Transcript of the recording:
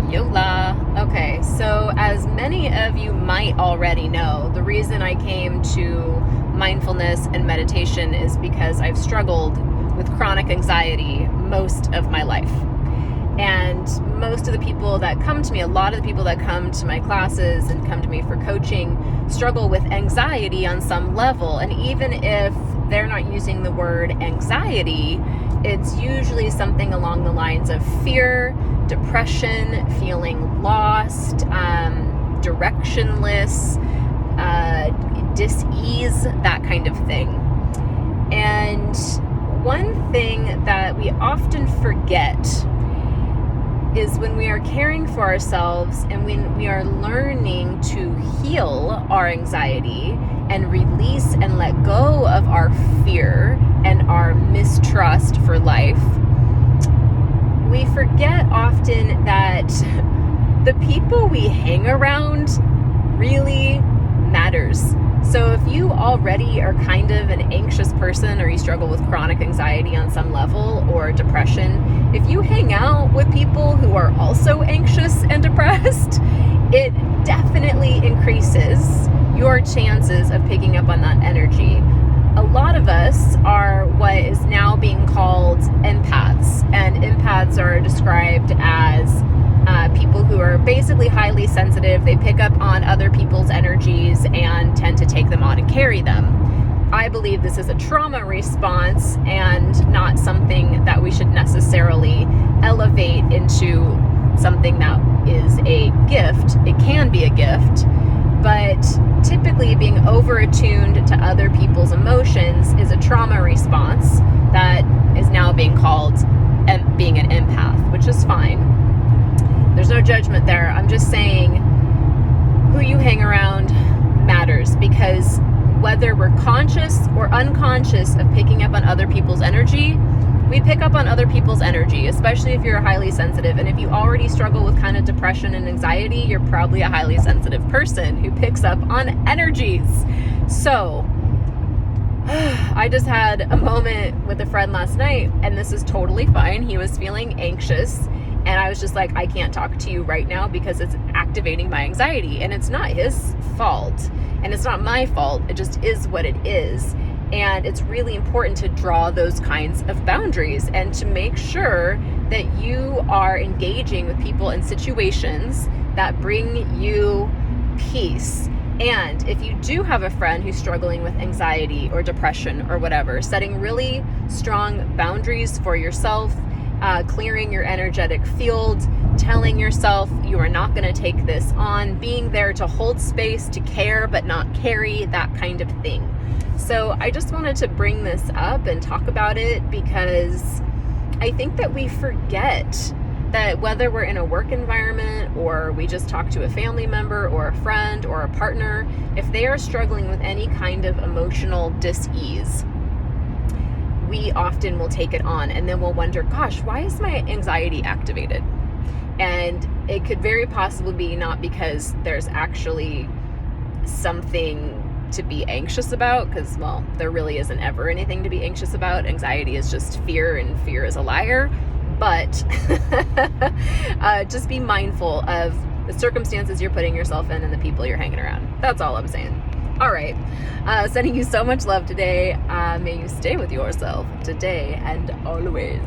Yola. Okay, so as many of you might already know, the reason I came to mindfulness and meditation is because I've struggled with chronic anxiety most of my life. And most of the people that come to me, a lot of the people that come to my classes and come to me for coaching struggle with anxiety on some level. And even if they're not using the word anxiety, it's usually something along the lines of fear, depression, feeling lost, directionless, dis-ease, that kind of thing. And one thing that we often forget is when we are caring for ourselves and when we are learning to heal our anxiety and release and let go of our fear and our mistrust for life, we forget often that the people we hang around really matters. So if you already are kind of an anxious person or you struggle with chronic anxiety on some level or depression, if you hang out with people who are also anxious and depressed, it definitely increases your chances of picking up on that energy. A lot of us are what is now being called empaths, and empaths are described as people who are basically highly sensitive. They pick up on other people's energies and tend to take them on and carry them. I believe this is a trauma response and not something that we should necessarily elevate into something that is a gift. It can be a gift, but typically being over-attuned to other people's emotions is a trauma response that is now being called being an empath, which is fine. There's no judgment there. I'm just saying who you hang around matters, because whether we're conscious or unconscious of picking up on other people's energy, we pick up on other people's energy, especially if you're highly sensitive. And if you already struggle with kind of depression and anxiety, you're probably a highly sensitive person who picks up on energies. So I just had a moment with a friend last night, and this is totally fine. He was feeling anxious, and I was just like, I can't talk to you right now because it's activating my anxiety. And it's not his fault, and it's not my fault. It just is what it is. And it's really important to draw those kinds of boundaries and to make sure that you are engaging with people in situations that bring you peace. And if you do have a friend who's struggling with anxiety or depression or whatever, setting really strong boundaries for yourself, clearing your energetic field, telling yourself you are not going to take this on, being there to hold space, to care but not carry, that kind of thing. So I just wanted to bring this up and talk about it because I think that we forget that whether we're in a work environment or we just talk to a family member or a friend or a partner, if they are struggling with any kind of emotional dis-ease, we often will take it on, and then we'll wonder, gosh, why is my anxiety activated? And it could very possibly be not because there's actually something to be anxious about, because, well, there really isn't ever anything to be anxious about. Anxiety is just fear, and fear is a liar. But just be mindful of the circumstances you're putting yourself in and the people you're hanging around. That's all I'm saying. All right. Sending you so much love today. May you stay with yourself today and always.